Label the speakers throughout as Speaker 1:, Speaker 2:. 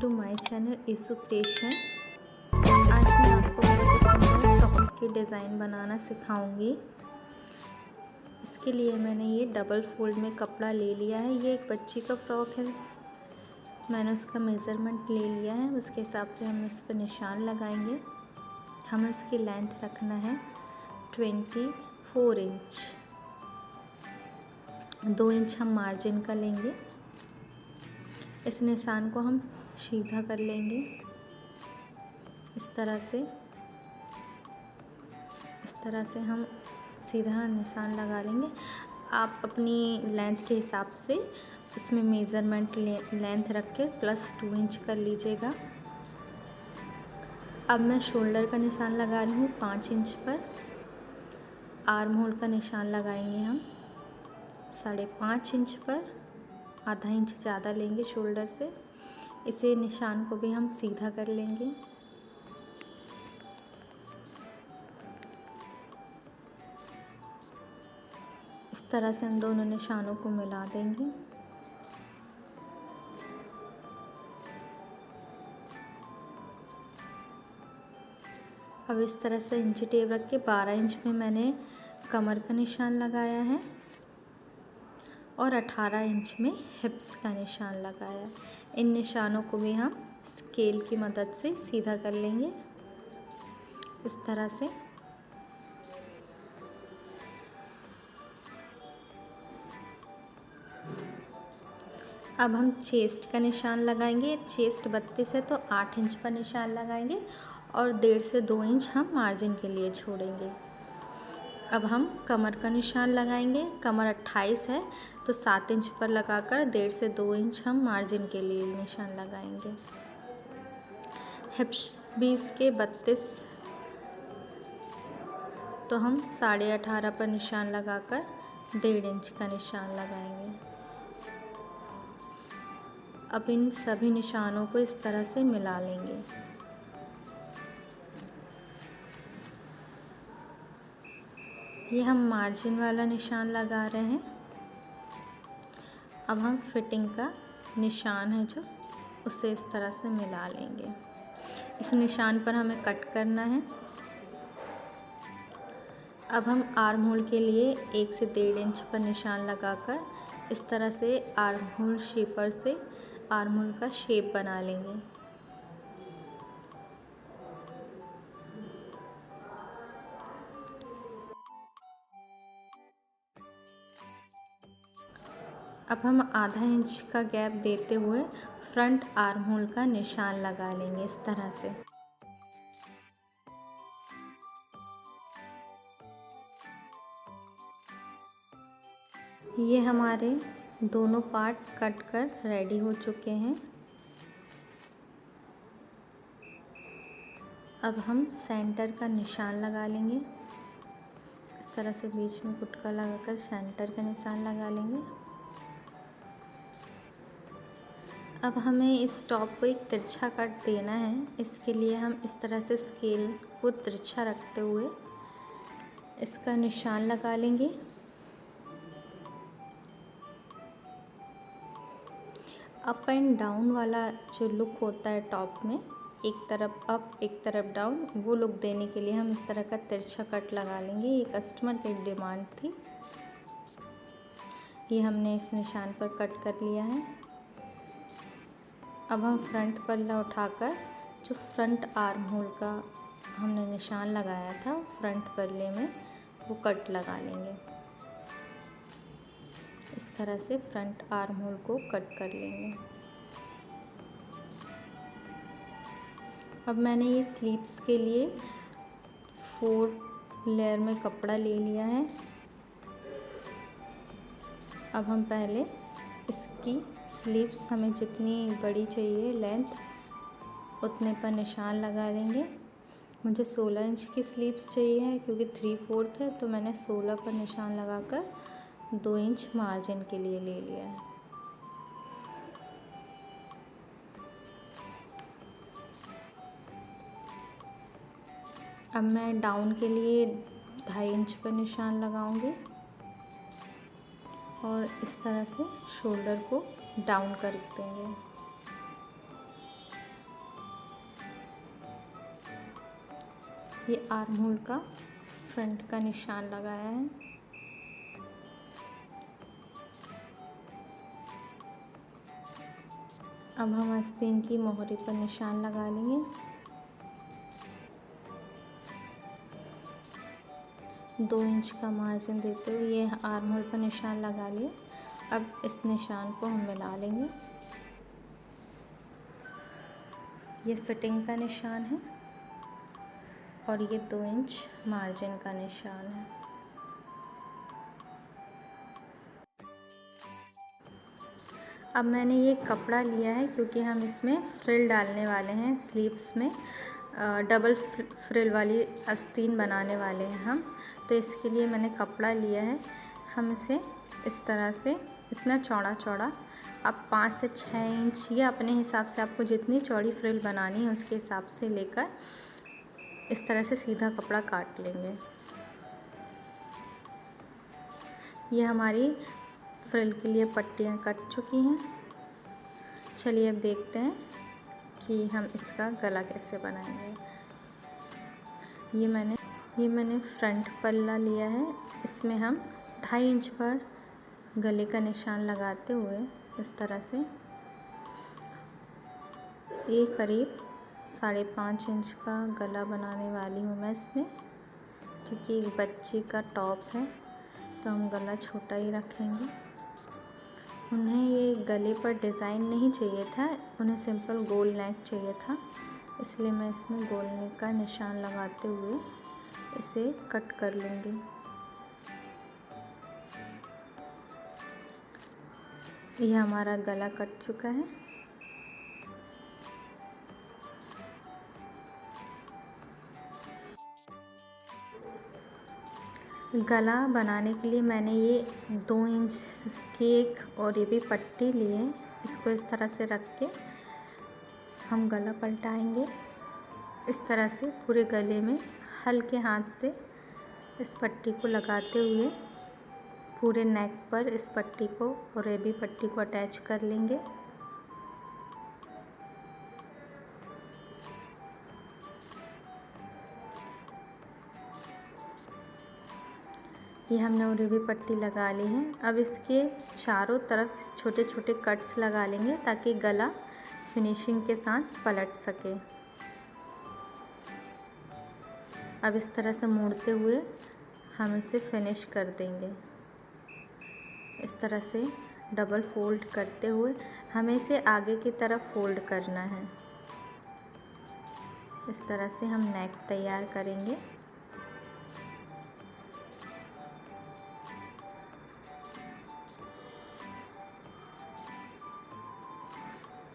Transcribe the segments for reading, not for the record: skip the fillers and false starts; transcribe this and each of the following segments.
Speaker 1: To my channel Ishu creation. आज मैं आपको बहुत ही सुंदर टॉप की डिज़ाइन बनाना सिखाऊंगी। इसके लिए मैंने ये डबल फोल्ड में कपड़ा ले लिया है। ये एक बच्ची का फ्रॉक है, मैंने उसका मेज़रमेंट ले लिया है। उसके हिसाब से हम इस पर निशान लगाएंगे। हमें इसकी लेंथ रखना है 24 इंच। 2 इंच हम मार्जिन का लेंगे। इस निशान को हम सीधा कर लेंगे इस तरह से हम सीधा निशान लगा लेंगे। आप अपनी लेंथ के हिसाब से इसमें मेज़रमेंट लेंथ रख के +2 इंच कर लीजिएगा। अब मैं शोल्डर का निशान लगा रही हूँ 5 इंच पर। आर्म होल का निशान लगाएंगे हम 5.5 इंच पर, आधा इंच ज़्यादा लेंगे शोल्डर से। इसे निशान को भी हम सीधा कर लेंगे। इस तरह से हम दोनों निशानों को मिला देंगे। अब इस तरह से इंची टेप रख के 12 इंच में मैंने कमर का निशान लगाया है और 18 इंच में हिप्स का निशान लगाया। इन निशानों को भी हम स्केल की मदद से सीधा कर लेंगे इस तरह से। अब हम चेस्ट का निशान लगाएंगे। चेस्ट 32 है तो 8 इंच पर निशान लगाएंगे और 1.5 से 2 इंच हम मार्जिन के लिए छोड़ेंगे। अब हम कमर का निशान लगाएंगे। कमर 28 है तो 7 इंच पर लगाकर 1.5 से 2 इंच हम मार्जिन के लिए निशान लगाएंगे। हिप्स भी इसके 32 तो हम 18.5 पर निशान लगाकर 1.5 इंच का निशान लगाएंगे। अब इन सभी निशानों को इस तरह से मिला लेंगे। ये हम मार्जिन वाला निशान लगा रहे हैं। अब हम फिटिंग का निशान है जो, उसे इस तरह से मिला लेंगे। इस निशान पर हमें कट करना है। अब हम आर्म होल के लिए 1 से 1.5 इंच पर निशान लगाकर इस तरह से आर्म होल शेपर से आर्म होल का शेप बना लेंगे। अब हम आधा इंच का गैप देते हुए फ्रंट आर्म होल का निशान लगा लेंगे इस तरह से। ये हमारे दोनों पार्ट कट कर रेडी हो चुके हैं। अब हम सेंटर का निशान लगा लेंगे इस तरह से। बीच में गुटका लगाकर सेंटर का निशान लगा लेंगे। अब हमें इस टॉप को एक तिरछा कट देना है। इसके लिए हम इस तरह से स्केल को तिरछा रखते हुए इसका निशान लगा लेंगे। अप एंड डाउन वाला जो लुक होता है टॉप में, एक तरफ अप एक तरफ डाउन, वो लुक देने के लिए हम इस तरह का तिरछा कट लगा लेंगे। ये कस्टमर की डिमांड थी। ये हमने इस निशान पर कट कर लिया है। अब हम फ्रंट पल्ला उठाकर जो फ्रंट आर्म होल का हमने निशान लगाया था फ्रंट पल्ले में, वो कट लगा लेंगे। इस तरह से फ्रंट आर्म होल को कट कर लेंगे। अब मैंने ये स्लीव्स के लिए 4 लेयर में कपड़ा ले लिया है। अब हम पहले इसकी स्लीव्स हमें जितनी बड़ी चाहिए लेंथ उतने पर निशान लगा लेंगे। मुझे 16 इंच की स्लीव्स चाहिए क्योंकि 3/4 है, तो मैंने 16 पर निशान लगाकर 2 इंच मार्जिन के लिए ले लिया है। अब मैं डाउन के लिए 2.5 इंच पर निशान लगाऊंगी और इस तरह से शोल्डर को डाउन कर देंगे। ये आर्म होल का फ्रंट का निशान लगाया है। अब हम आस्तीन की मोहरी पर निशान लगा लेंगे। 2 इंच का मार्जिन देते हुए ये आर्म होल पर निशान लगा लिए। अब इस निशान को हम मिला लेंगे। ये फिटिंग का निशान है और ये 2 इंच मार्जिन का निशान है। अब मैंने ये कपड़ा लिया है क्योंकि हम इसमें फ्रिल डालने वाले हैं। स्लीव्स में डबल फ्रिल वाली आस्तीन बनाने वाले हैं हम, तो इसके लिए मैंने कपड़ा लिया है। हम इसे इस तरह से इतना चौड़ा चौड़ा, आप 5 से 6 इंच या अपने हिसाब से आपको जितनी चौड़ी फ्रिल बनानी है उसके हिसाब से लेकर इस तरह से सीधा कपड़ा काट लेंगे। ये हमारी फ्रिल के लिए पट्टियाँ कट चुकी हैं। चलिए अब देखते हैं कि हम इसका गला कैसे बनाएंगे। ये मैंने फ्रंट पल्ला लिया है। इसमें हम 2.5 इंच पर गले का निशान लगाते हुए इस तरह से ये करीब 5.5 इंच का गला बनाने वाली हूँ मैं इसमें, क्योंकि एक बच्ची का टॉप है तो हम गला छोटा ही रखेंगे। उन्हें ये गले पर डिज़ाइन नहीं चाहिए था, उन्हें सिंपल गोल नेक चाहिए था, इसलिए मैं इसमें गोल नेक का निशान लगाते हुए इसे कट कर लूँगी। यह हमारा गला कट चुका है। गला बनाने के लिए मैंने ये 2 इंच की एक और ये भी पट्टी ली है। इसको इस तरह से रख के हम गला पलटाएंगे। इस तरह से पूरे गले में हल्के हाथ से इस पट्टी को लगाते हुए पूरे नेक पर इस पट्टी को और ये भी पट्टी को अटैच कर लेंगे। ये हमने और भी पट्टी लगा ली है। अब इसके चारों तरफ छोटे छोटे कट्स लगा लेंगे ताकि गला फिनिशिंग के साथ पलट सके। अब इस तरह से मोड़ते हुए हम इसे फिनिश कर देंगे। इस तरह से डबल फोल्ड करते हुए हमें इसे आगे की तरफ फोल्ड करना है। इस तरह से हम नेक तैयार करेंगे।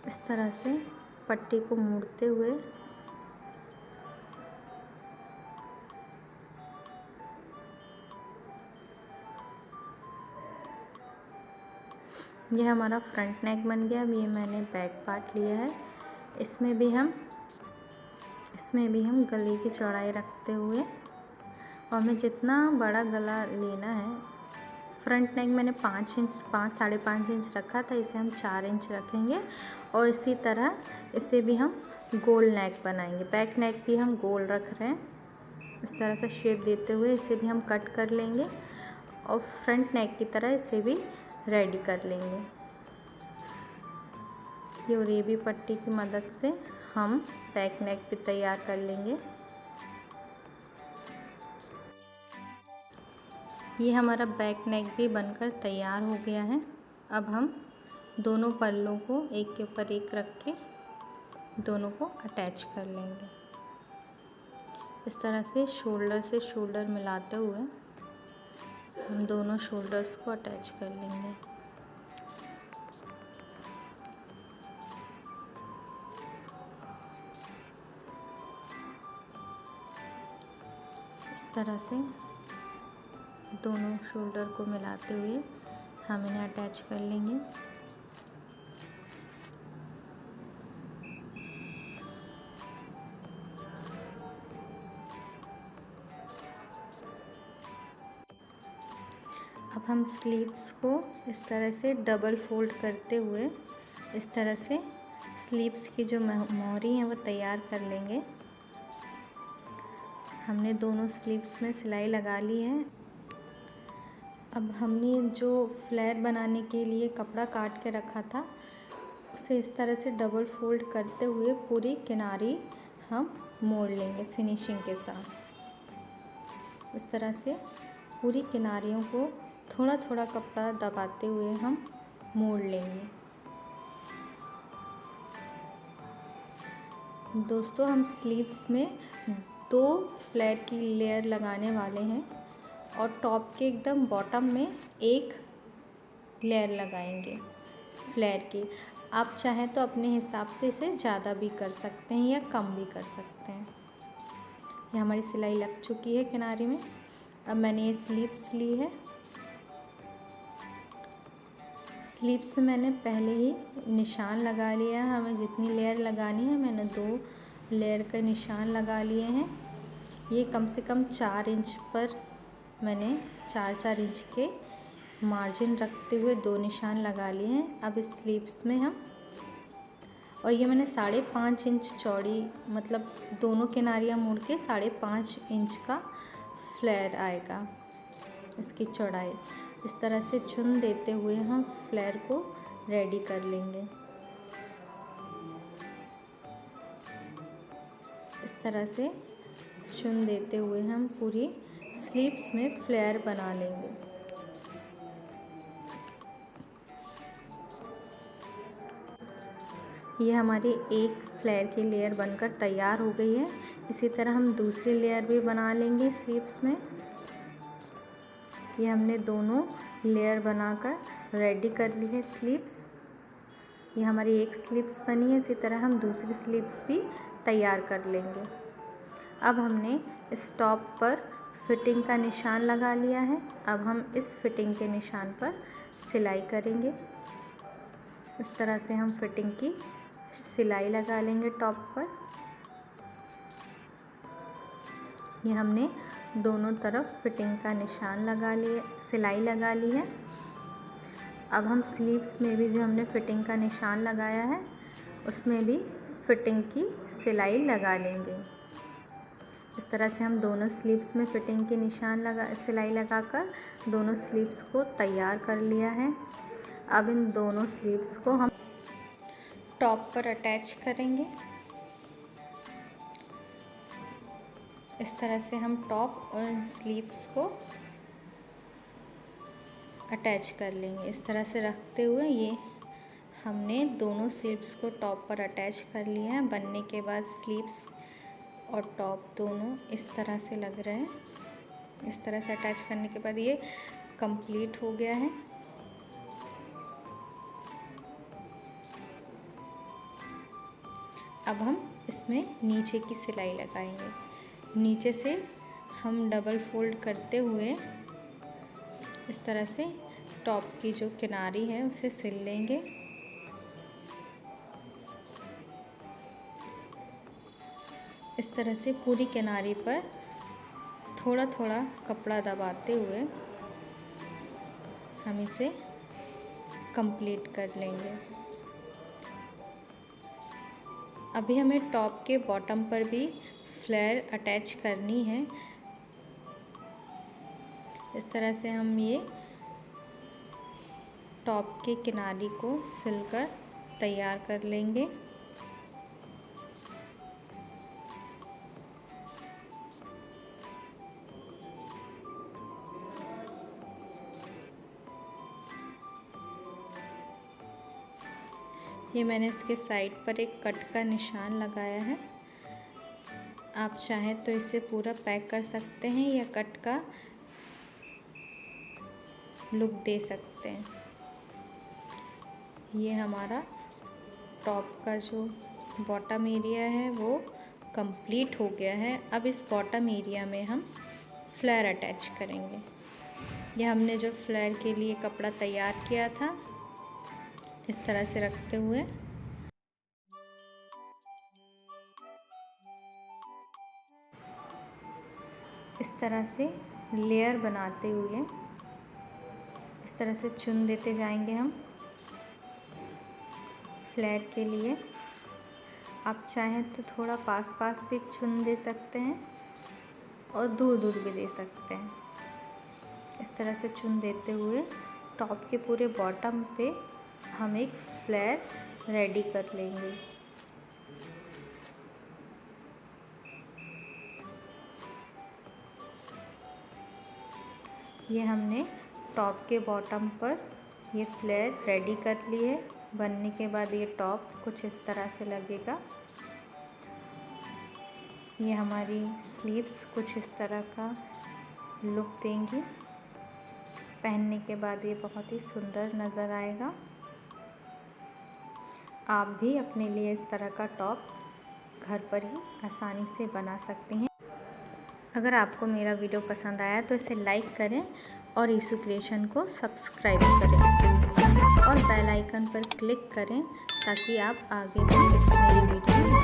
Speaker 1: इस तरह से पट्टी को मोड़ते हुए यह हमारा फ्रंट नेक बन गया। अब ये मैंने बैक पार्ट लिया है। इसमें भी हम गले की चौड़ाई रखते हुए और हमें जितना बड़ा गला लेना है, फ्रंट नेक मैंने 5.5 इंच रखा था, इसे हम 4 इंच रखेंगे और इसी तरह इसे भी हम गोल नेक बनाएंगे। बैक नेक भी हम गोल रख रहे हैं। इस तरह से शेप देते हुए इसे भी हम कट कर लेंगे और फ्रंट नेक की तरह इसे भी रेडी कर लेंगे। ये और ये भी पट्टी की मदद से हम बैक नेक भी तैयार कर लेंगे। ये हमारा बैक नेक भी बनकर तैयार हो गया है। अब हम दोनों पल्लों को एक के ऊपर एक रख के दोनों को अटैच कर लेंगे। इस तरह से शोल्डर मिलाते हुए हम दोनों शोल्डर्स को अटैच कर लेंगे। इस तरह से दोनों शोल्डर को मिलाते हुए हम इन्हें अटैच कर लेंगे। अब हम स्लीव्स को इस तरह से डबल फोल्ड करते हुए इस तरह से स्लीव्स की जो मोहरी है वो तैयार कर लेंगे। हमने दोनों स्लीव्स में सिलाई लगा ली है। अब हमने जो फ्लेयर बनाने के लिए कपड़ा काट के रखा था उसे इस तरह से डबल फोल्ड करते हुए पूरी किनारी हम मोड़ लेंगे फिनिशिंग के साथ। इस तरह से पूरी किनारियों को थोड़ा थोड़ा कपड़ा दबाते हुए हम मोड़ लेंगे। दोस्तों, हम स्लीव्स में 2 फ्लेयर की लेयर लगाने वाले हैं और टॉप के एकदम बॉटम में 1 लेयर लगाएंगे फ्लेयर की। आप चाहें तो अपने हिसाब से इसे ज़्यादा भी कर सकते हैं या कम भी कर सकते हैं। ये हमारी सिलाई लग चुकी है किनारे में। अब मैंने ये स्लीव्स ली है। स्लीव्स में मैंने पहले ही निशान लगा लिया है। हमें जितनी लेयर लगानी है मैंने 2 लेयर का निशान लगा लिए हैं। ये कम से कम 4 इंच पर मैंने 4-4 इंच के मार्जिन रखते हुए 2 निशान लगा लिए हैं। अब इस स्लीव्स में हम, और ये मैंने 5.5 इंच चौड़ी, मतलब दोनों किनारियाँ मोड़ के 5.5 इंच का फ्लेयर आएगा इसकी चौड़ाई। इस तरह से चुन देते हुए हम फ्लेयर को रेडी कर लेंगे। इस तरह से चुन देते हुए हम पूरी स्लीव्स में फ्लेयर बना लेंगे। ये हमारी एक फ्लेयर की लेयर बनकर तैयार हो गई है। इसी तरह हम दूसरी लेयर भी बना लेंगे स्लीव्स में। ये हमने दोनों लेयर बनाकर रेडी कर ली है स्लीव्स। ये हमारी एक स्लीव्स बनी है। इसी तरह हम दूसरी स्लीव्स भी तैयार कर लेंगे। अब हमने इस टॉप पर फिटिंग का निशान लगा लिया है। अब हम इस फिटिंग के निशान पर सिलाई करेंगे। इस तरह से हम फिटिंग की सिलाई लगा लेंगे टॉप पर। ये हमने दोनों तरफ फिटिंग का निशान लगा लिए, सिलाई लगा ली है। अब हम स्लीव्स में भी जो हमने फिटिंग का निशान लगाया है उसमें भी फिटिंग की सिलाई लगा लेंगे। इस तरह से हम दोनों स्लीव्स में फिटिंग के निशान सिलाई लगाकर दोनों स्लीव्स को तैयार कर लिया है। अब इन दोनों स्लीव्स को हम टॉप पर अटैच करेंगे। इस तरह से हम टॉप और स्लीव्स को अटैच कर लेंगे। इस तरह से रखते हुए ये हमने दोनों स्लीव्स को टॉप पर अटैच कर लिया है। बनने के बाद स्लीव्स और टॉप दोनों इस तरह से लग रहे हैं। इस तरह से अटैच करने के बाद ये कंप्लीट हो गया है। अब हम इसमें नीचे की सिलाई लगाएंगे। नीचे से हम डबल फोल्ड करते हुए इस तरह से टॉप की जो किनारी है उसे सिल लेंगे। इस तरह से पूरी किनारी पर थोड़ा थोड़ा कपड़ा दबाते हुए हम इसे कंप्लीट कर लेंगे। अभी हमें टॉप के बॉटम पर भी फ्लेयर अटैच करनी है। इस तरह से हम ये टॉप के किनारी को सिलकर तैयार कर लेंगे। ये मैंने इसके साइड पर एक कट का निशान लगाया है। आप चाहें तो इसे पूरा पैक कर सकते हैं या कट का लुक दे सकते हैं। ये हमारा टॉप का जो बॉटम एरिया है वो कंप्लीट हो गया है। अब इस बॉटम एरिया में हम फ्लेयर अटैच करेंगे। ये हमने जो फ्लेयर के लिए कपड़ा तैयार किया था इस तरह से रखते हुए इस तरह से लेयर बनाते हुए इस तरह से चुन देते जाएंगे हम फ्लेयर के लिए। आप चाहें तो थोड़ा पास पास भी चुन दे सकते हैं। और दूर दूर भी दे सकते हैं। इस तरह से चुन देते हुए टॉप के पूरे बॉटम पे हम एक फ्लेयर रेडी कर लेंगे। ये हमने टॉप के बॉटम पर ये फ्लेयर रेडी कर ली है। बनने के बाद ये टॉप कुछ इस तरह से लगेगा। ये हमारी स्लीव्स कुछ इस तरह का लुक देंगी। पहनने के बाद ये बहुत ही सुंदर नज़र आएगा। आप भी अपने लिए इस तरह का टॉप घर पर ही आसानी से बना सकती हैं। अगर आपको मेरा वीडियो पसंद आया तो इसे लाइक करें और ईशू क्रिएशन को सब्सक्राइब करें और बेल आइकन पर क्लिक करें ताकि आप आगे भी मेरी वीडियो